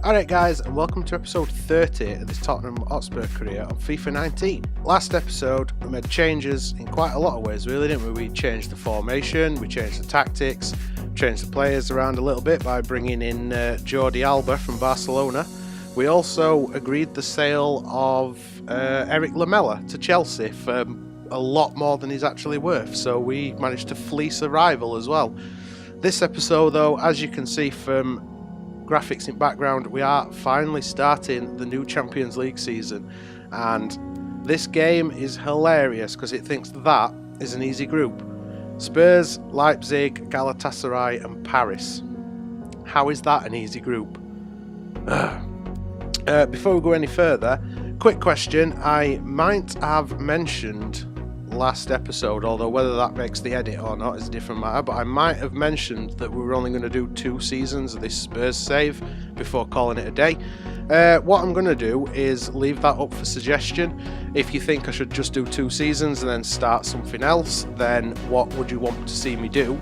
Alright guys, and welcome to episode 30 of this Tottenham Hotspur career on FIFA 19. Last episode we made changes in quite a lot of ways really, didn't we? We changed the formation, we changed the tactics, changed the players around a little bit by bringing in Jordi Alba from Barcelona. We also agreed the sale of Eric Lamela to Chelsea for a lot more than he's actually worth, so we managed to fleece a rival as well. This episode though, as you can see from graphics in background, we are finally starting the new Champions League season, and this game is hilarious because it thinks that is an easy group. Spurs, Leipzig, Galatasaray and Paris. How is that an easy group? Before we go any further, quick question. I might have mentioned last episode, although whether that makes the edit or not is a different matter, but I might have mentioned that we were only going to do 2 seasons of this Spurs save before calling it a day. What I'm going to do is leave that up for suggestion. If you think I should just do 2 seasons and then start something else, then what would you want to see me do?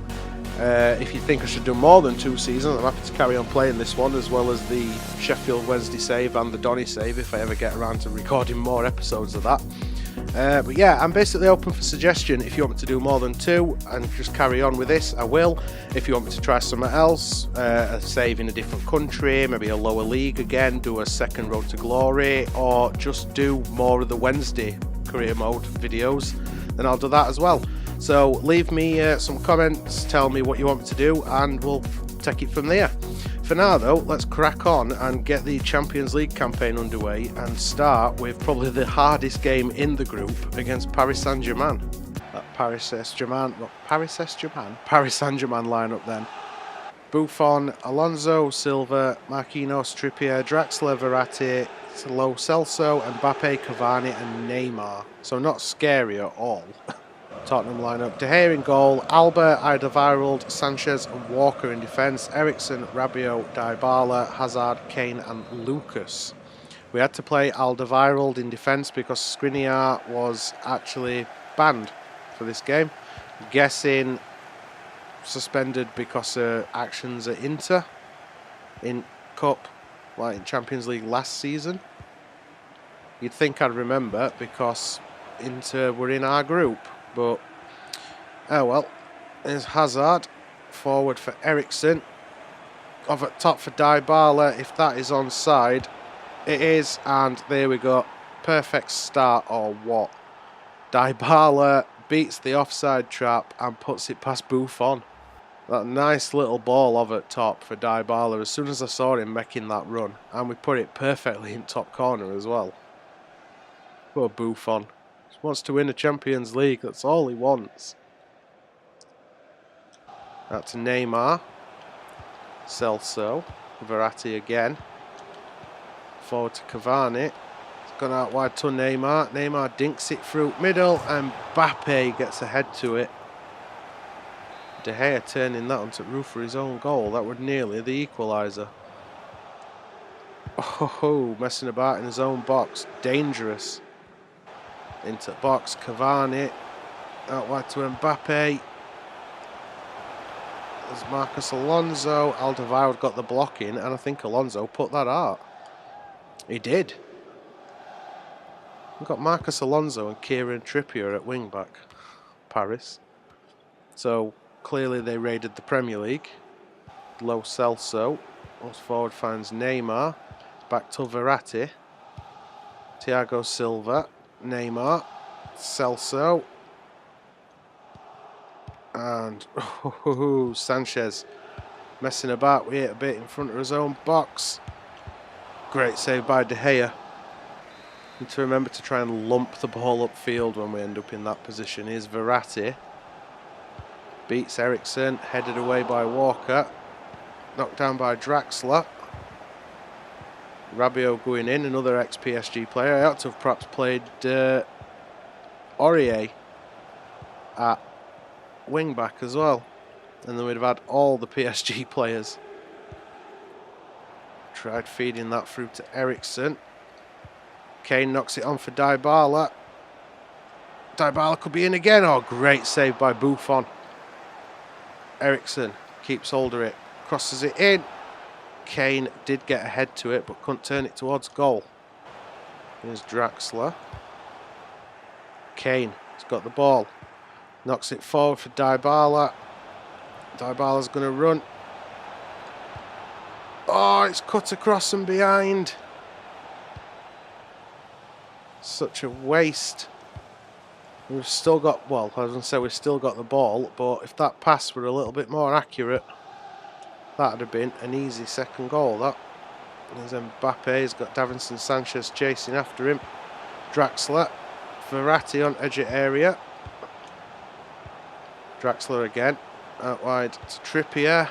If you think I should do more than 2 seasons, I'm happy to carry on playing this one, as well as the Sheffield Wednesday save and the Donny save if I ever get around to recording more episodes of that. But yeah, I'm basically open for suggestion. If you want me to do more than 2 and just carry on with this, I will. If you want me to try something else, a save in a different country, maybe a lower league again, do a second road to glory, or just do more of the Wednesday career mode videos, then I'll do that as well. So leave me some comments, tell me what you want me to do, and we'll take it from there. For now though, let's crack on and get the Champions League campaign underway and start with probably the hardest game in the group against Paris Saint-Germain. That Paris Saint-Germain lineup then. Buffon, Alonso, Silva, Marquinhos, Trippier, Draxler, Verratti, Lo Celso, Mbappe, Cavani and Neymar. So not scary at all. Tottenham lineup: De Gea in goal, Alba, Alderweireld, Sanchez and Walker in defence, Eriksen, Rabiot, Dybala, Hazard, Kane and Lucas. We had to play Alderweireld in defence because Skriniar was actually banned for this game. I'm guessing suspended because of actions at Inter in Cup, like in Champions League last season. You'd think I'd remember because Inter were in our group. But, oh well, there's Hazard, forward for Eriksen, off at top for Dybala. If that is onside, it is, and there we go. Perfect start, or what? Dybala beats the offside trap and puts it past Buffon. That nice little ball over at top for Dybala as soon as I saw him making that run, and we put it perfectly in top corner as well. Poor Buffon. Wants to win a Champions League, that's all he wants. That's Neymar, Celso, Verratti again, forward to Cavani, it's gone out wide to Neymar, Neymar dinks it through middle and Mbappe gets ahead to it. De Gea turning that onto roof for his own goal, that would nearly the equaliser. Oh, messing about in his own box, dangerous. Into box, Cavani, out wide to Mbappe. There's Marcus Alonso. Alderweireld got the block in, and I think Alonso put that out. He did. We've got Marcus Alonso and Kieran Trippier at wing back, Paris. So clearly they raided the Premier League. Lo Celso, most forward finds Neymar. Back to Verratti. Thiago Silva. Neymar, Celso, and Sanchez messing about with it a bit in front of his own box. Great save by De Gea. Need to remember to try and lump the ball upfield when we end up in that position. Here's Verratti. Beats Eriksen, headed away by Walker. Knocked down by Draxler. Rabiot going in, another ex-PSG player. I ought to have perhaps played Aurier at wing-back as well. And then we'd have had all the PSG players. Tried feeding that through to Eriksen. Kane knocks it on for Dybala. Dybala could be in again. Oh, great save by Buffon. Eriksen keeps hold of it. Crosses it in. Kane did get ahead to it, but couldn't turn it towards goal. Here's Draxler. Kane has got the ball. Knocks it forward for Dybala. Dybala's going to run. Oh, it's cut across and behind. Such a waste. We've still got, well, I was going to say we've still got the ball, but if that pass were a little bit more accurate, that would have been an easy second goal, that. There's Mbappe, he's got Davinson Sanchez chasing after him. Draxler, Verratti on edge of area. Draxler again, out wide to Trippier,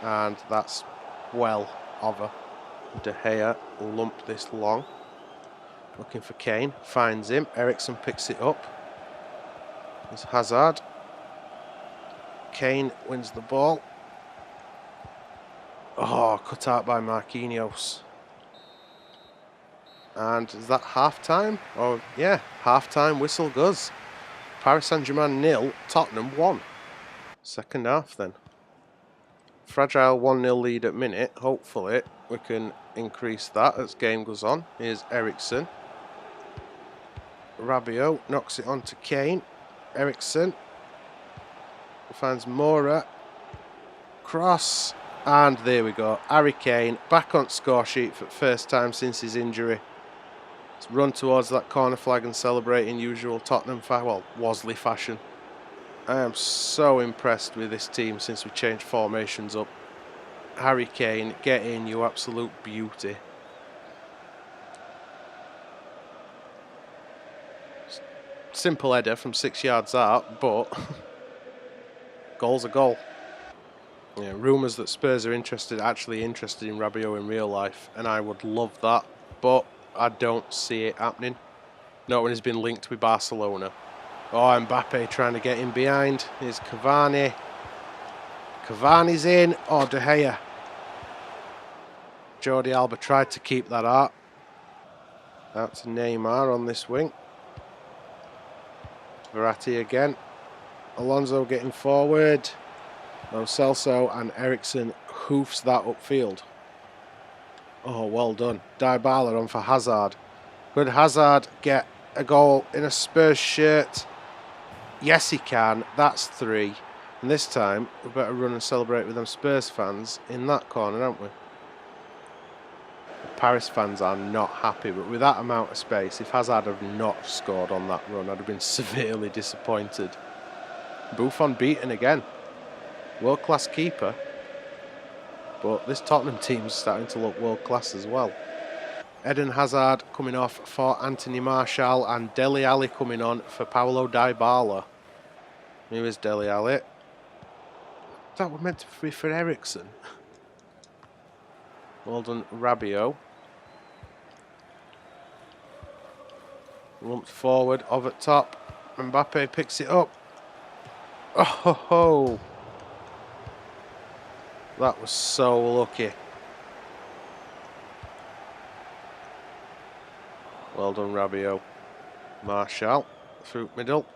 and that's well over. De Gea lumped this long. Looking for Kane, finds him. Eriksen picks it up. There's Hazard. Kane wins the ball. Oh, cut out by Marquinhos. And is that half-time? Oh, yeah, half-time whistle goes. Paris Saint-Germain 0, Tottenham 1. Second half then. Fragile 1-0 lead at minute. Hopefully we can increase that as game goes on. Here's Eriksen. Rabiot knocks it on to Kane. Eriksen finds Moura. Cross. And there we go. Harry Kane back on score sheet for the first time since his injury. Let's run towards that corner flag and celebrate in usual Tottenham, Worsley fashion. I am so impressed with this team since we changed formations up. Harry Kane, get in, you absolute beauty. Simple header from 6 yards out, but goal's a goal. Yeah, rumours that Spurs are actually interested in Rabiot in real life, and I would love that, but I don't see it happening. Not when he's been linked with Barcelona. Oh, Mbappe trying to get in behind. Here's Cavani. Cavani's in. Oh, De Gea. Jordi Alba tried to keep that out. Out to Neymar on this wing. Verratti again. Alonso getting forward. Lo Celso and Eriksen hoofs that upfield. Oh, well done. Dybala on for Hazard. Could Hazard get a goal in a Spurs shirt? Yes, he can. That's 3. And this time, we better run and celebrate with them Spurs fans in that corner, aren't we? The Paris fans are not happy, but with that amount of space, if Hazard had not scored on that run, I'd have been severely disappointed. Buffon beaten again. World-class keeper. But this Tottenham team's starting to look world-class as well. Eden Hazard coming off for Anthony Martial and Dele Alli coming on for Paulo Dybala. Here is Dele Alli. That was meant to be for Eriksen. Well done, Rabiot. Lumped forward, over top. Mbappe picks it up. Oh ho ho! That was so lucky. Well done, Rabiot. Martial through middle.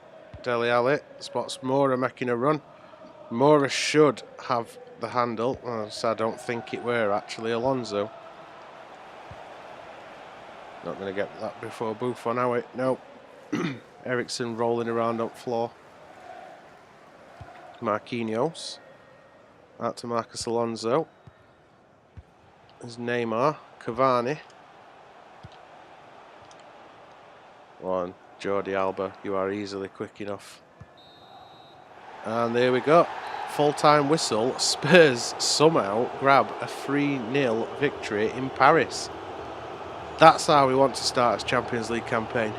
Dele Alli spots Moura making a run. Moura should have the handle. So I don't think it were actually Alonso. Not going to get that before Buffon, are we? No. Eriksen rolling around on floor. Marquinhos. Out to Marcus Alonso. There's Neymar. Cavani. One. Jordi Alba, you are easily quick enough. And there we go. Full-time whistle. Spurs somehow grab a 3-0 victory in Paris. That's how we want to start our Champions League campaign.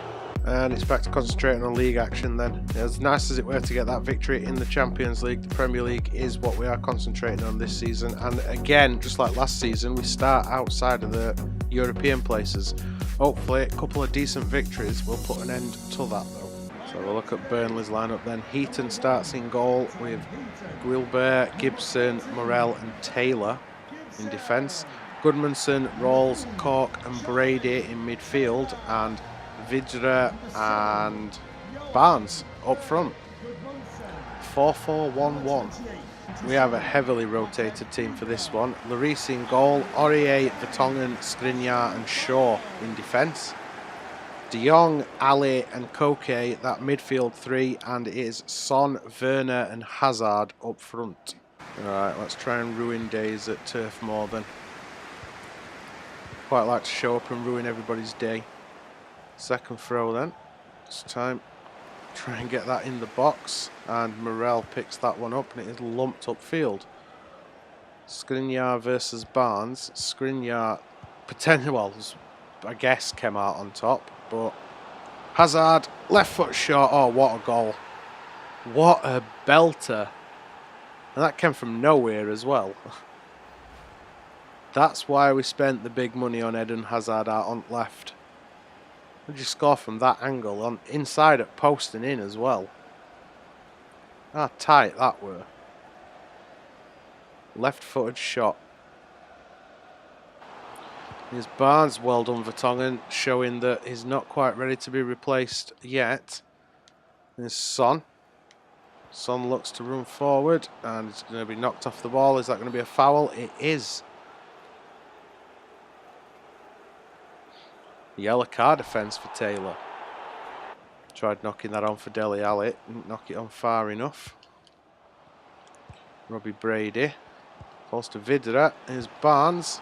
And it's back to concentrating on league action then. As nice as it were to get that victory in the Champions League, the Premier League is what we are concentrating on this season. And again, just like last season, we start outside of the European places. Hopefully, a couple of decent victories will put an end to that though. So we'll look at Burnley's lineup then. Heaton starts in goal with Guilbert, Gibson, Morel and Taylor in defence. Goodmanson, Rawls, Cork and Brady in midfield, and Vidra and Barnes up front. 4-4-1-1. We have a heavily rotated team for this one. Lloris in goal, Aurier, Vertonghen, Skriniar and Shaw in defence. De Jong, Ali and Koke, that midfield three, and it is Son, Werner and Hazard up front. Alright, let's try and ruin days at Turf Moor then. Quite like to show up and ruin everybody's day. Second throw then. This time, try and get that in the box, and Morel picks that one up and it is lumped upfield. Skriniar versus Barnes. Skriniar, well, I guess came out on top, but Hazard, left foot shot. Oh, what a goal. What a belter. And that came from nowhere as well. That's why we spent the big money on Eden Hazard out on left. Did you score from that angle on inside at post and in as well? How tight that were. Left-footed shot. Here's Barnes, well done Vertonghen, showing that he's not quite ready to be replaced yet. There's Son. Son looks to run forward and it's going to be knocked off the ball. Is that going to be a foul? It is. Yellow card offence for Taylor. Tried knocking that on for Dele Alli. Didn't knock it on far enough. Robbie Brady. Falls to Vidra. Here's Barnes.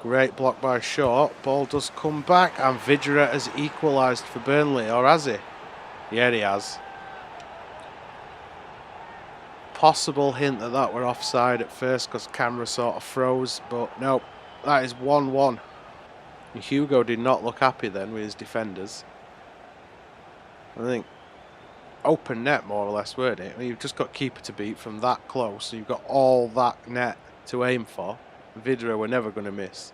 Great block by Shaw. Ball does come back and Vidra has equalised for Burnley. Or has he? Yeah, he has. Possible hint that that were offside at first because camera sort of froze. But no, that is 1-1. Hugo did not look happy then with his defenders. I think open net more or less, weren't it? I mean, you've just got keeper to beat from that close, so you've got all that net to aim for. Vidra were never going to miss.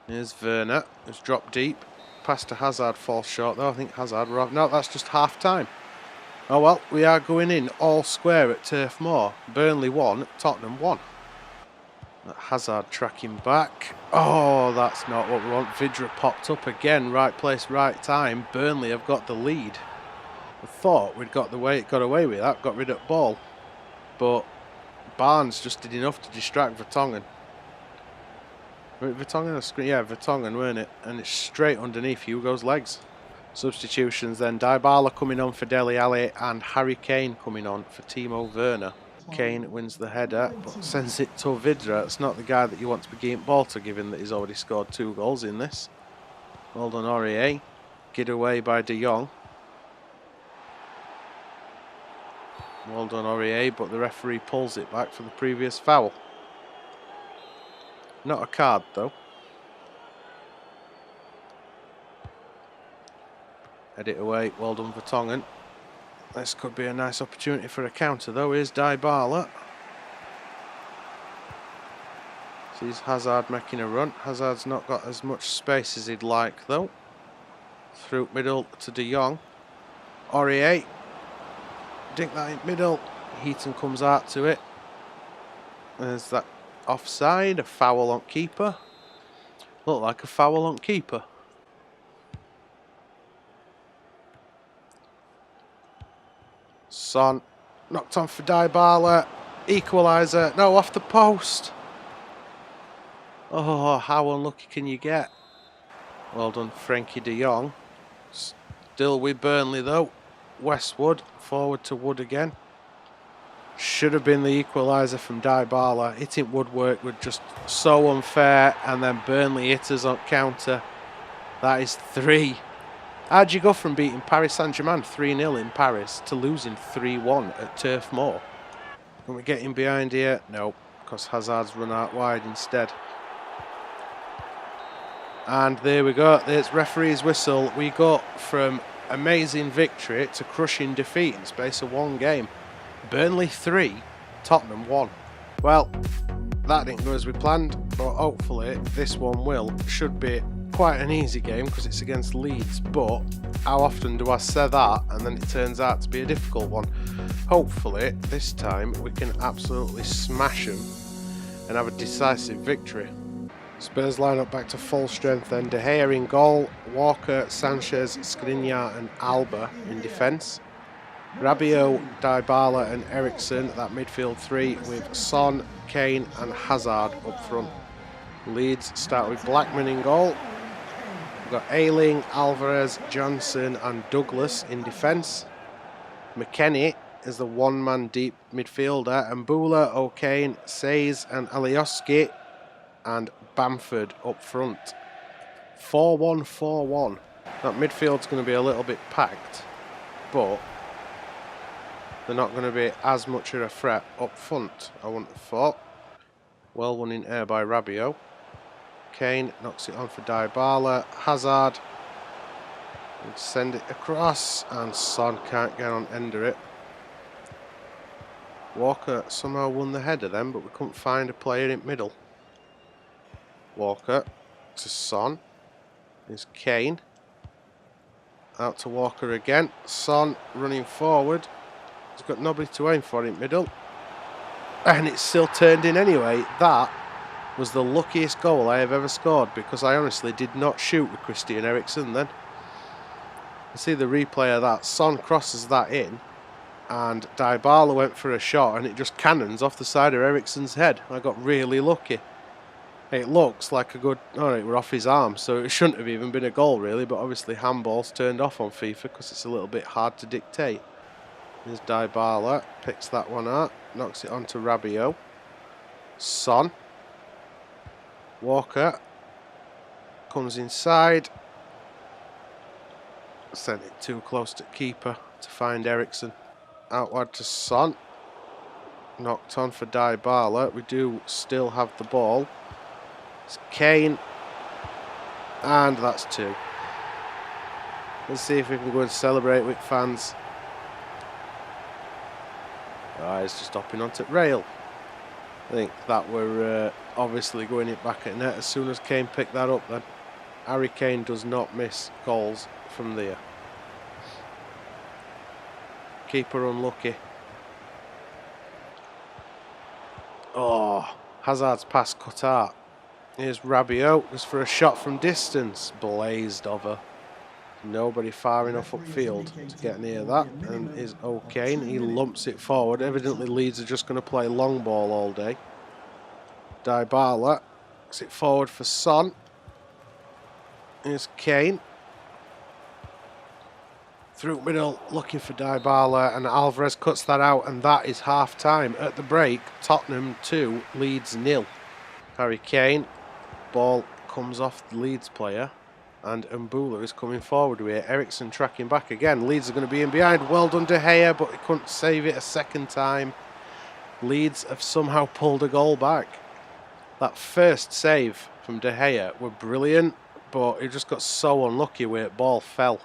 Here's Werner, who's dropped deep. Pass to Hazard falls short though. I think Hazard were off. No, that's just half time. Oh well, we are going in all square at Turf Moor. Burnley 1, Tottenham 1. Hazard tracking back. Oh, that's not what we want. Vidra popped up again. Right place, right time. Burnley have got the lead. I thought we'd got away with that. Got rid of the ball. But Barnes just did enough to distract Vertonghen. Vertonghen or screen? Yeah, Vertonghen, weren't it? And it's straight underneath Hugo's legs. Substitutions then. Dybala coming on for Dele Alli and Harry Kane coming on for Timo Werner. Kane wins the header, but sends it to Vidra. It's not the guy that you want to be giving ball to, given that he's already scored 2 goals in this. Well done, Aurier. Get away by De Jong. Well done, Aurier, but the referee pulls it back for the previous foul. Not a card, though. Head it away. Well done, Vertonghen. This could be a nice opportunity for a counter though. Here's Dybala. Sees Hazard making a run. Hazard's not got as much space as he'd like though. Through middle to De Jong. Aurier. Dink that in middle. Heaton comes out to it. There's that offside. A foul on keeper. Looked like a foul on keeper. Son, knocked on for Dybala, equaliser, no, off the post. Oh, how unlucky can you get? Well done, Frankie de Jong. Still with Burnley though. Westwood, forward to Wood again. Should have been the equaliser from Dybala. Hitting Woodwork was just so unfair, and then Burnley hit us on counter. That is 3. How'd you go from beating Paris Saint-Germain 3-0 in Paris to losing 3-1 at Turf Moor? Can we get in behind here? No, because Hazard's run out wide instead. And there we go. There's referee's whistle. We got from amazing victory to crushing defeat in space of 1 game. Burnley 3, Tottenham 1. Well, that didn't go as we planned, but hopefully this one will. Should be quite an easy game because it's against Leeds, but how often do I say that and then it turns out to be a difficult one? Hopefully this time we can absolutely smash them and have a decisive victory. Spurs line up back to full strength then. De Gea in goal, Walker, Sanchez, Skriniar and Alba in defence. Rabiot, Dybala and Eriksen, that midfield three with Son, Kane and Hazard up front. Leeds start with Blackman in goal. We've got Ayling, Alvarez, Johnson and Douglas in defence. McKennie is the one-man deep midfielder. Mbula, O'Kane, Says and Alioski and Bamford up front. 4-1-4-1. That midfield's going to be a little bit packed, but they're not going to be as much of a threat up front, I wouldn't have thought. Well won in air by Rabiot. Kane knocks it on for Dybala. Hazard would send it across and Son can't get on end of it. Walker somehow won the header then, but we couldn't find a player in middle. Walker to Son. There's Kane. Out to Walker again. Son running forward. He's got nobody to aim for in middle. And it's still turned in anyway. That was the luckiest goal I have ever scored, because I honestly did not shoot with Christian Eriksen then. You see the replay of that. Son crosses that in and Dybala went for a shot and it just cannons off the side of Eriksen's head. I got really lucky. It looks like a good... Oh, it were off his arm, so it shouldn't have even been a goal really, but obviously handball's turned off on FIFA because it's a little bit hard to dictate. There's Dybala, picks that one out, knocks it onto Rabiot. Son. Walker comes inside. Sent it too close to keeper to find Eriksen. Outward to Son. Knocked on for Dybala. We do still have the ball. It's Kane. And that's two. Let's see if we can go and celebrate with fans. Oh, he's just hopping onto rail. I think that we're obviously going it back at net as soon as Kane picked that up then. Harry Kane does not miss goals from there. Keeper unlucky. Oh, Hazard's pass cut out. Here's Rabiot, just for a shot from distance. Blazed over. Nobody far enough upfield to get near that. And is O'Kane. He lumps it forward. Evidently Leeds are just going to play long ball all day. Dybala gets it forward for Son. Here's Kane. Through middle, looking for Dybala, and Alvarez cuts that out, and that is half time. At the break, Tottenham 2, Leeds 0. Harry Kane, ball comes off the Leeds player, and Mbula is coming forward with it. Eriksen tracking back again. Leeds are going to be in behind. Well done, De Gea, but he couldn't save it a second time. Leeds have somehow pulled a goal back. That first save from De Gea were brilliant, but he just got so unlucky where the ball fell.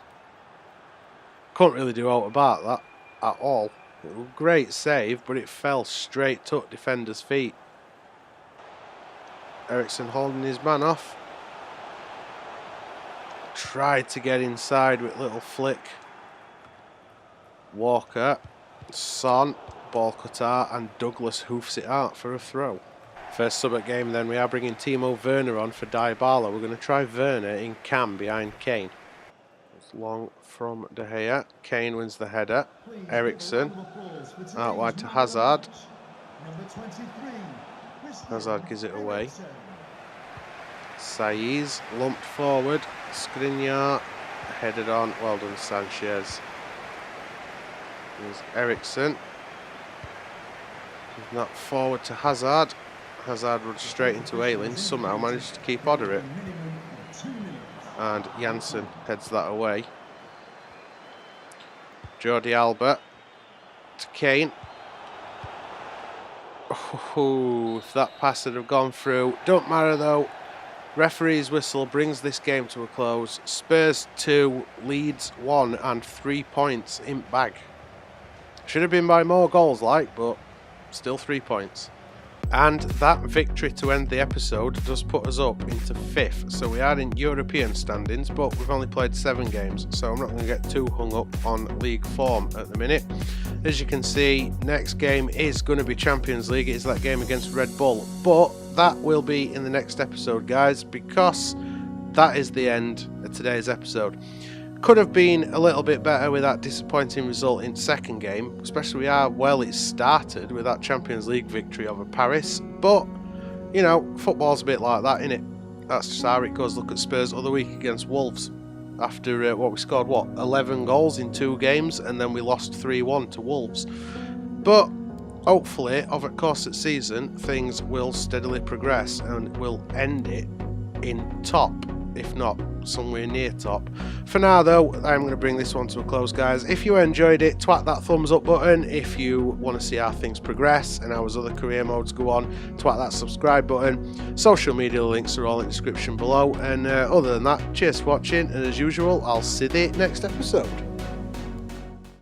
Couldn't really do out about that at all. It was a great save, but it fell straight to defender's feet. Eriksen holding his man off. Tried to get inside with a little flick. Walker, Son, ball cut out, and Douglas hoofs it out for a throw. First sub at game then, we are bringing Timo Werner on for Dybala. We're going to try Werner in cam behind Kane. It's long from De Gea. Kane wins the header. Eriksen out wide to Hazard. Hazard gives it away. Saiz lumped forward. Skriniar headed on. Well done, Sanchez. Here's Eriksen. Not forward to Hazard. Hazard runs straight into Ayling. Somehow managed to keep on of it. And Janssen heads that away. Jordi Alba to Kane. Oh, if that pass had have gone through. Don't matter though. Referee's whistle brings this game to a close. Spurs 2, Leeds 1, and 3 points in bag. Should have been by more goals but still 3 points. And that victory to end the episode does put us up into 5th. So we are in European standings, but we've only played 7 games. So I'm not going to get too hung up on league form at the minute. As you can see, next game is going to be Champions League. It is that game against Red Bull. But that will be in the next episode, guys, because that is the end of today's episode. Could have been a little bit better with that disappointing result in second game, especially how well it started with that Champions League victory over Paris. But, you know, football's a bit like that, innit? That's just how it goes. Look at Spurs the other week against Wolves. After we scored, 11 goals in 2 games, and then we lost 3-1 to Wolves. But hopefully, over the course of the season, things will steadily progress and we'll end it in top, if not somewhere near top. For now though, I'm going to bring this one to a close, guys. If you enjoyed it, twat that thumbs up button. If you want to see how things progress and how his other career modes go on, twat that subscribe button. Social media links are all in the description below, and other than that, cheers for watching, and as usual, I'll see you next episode.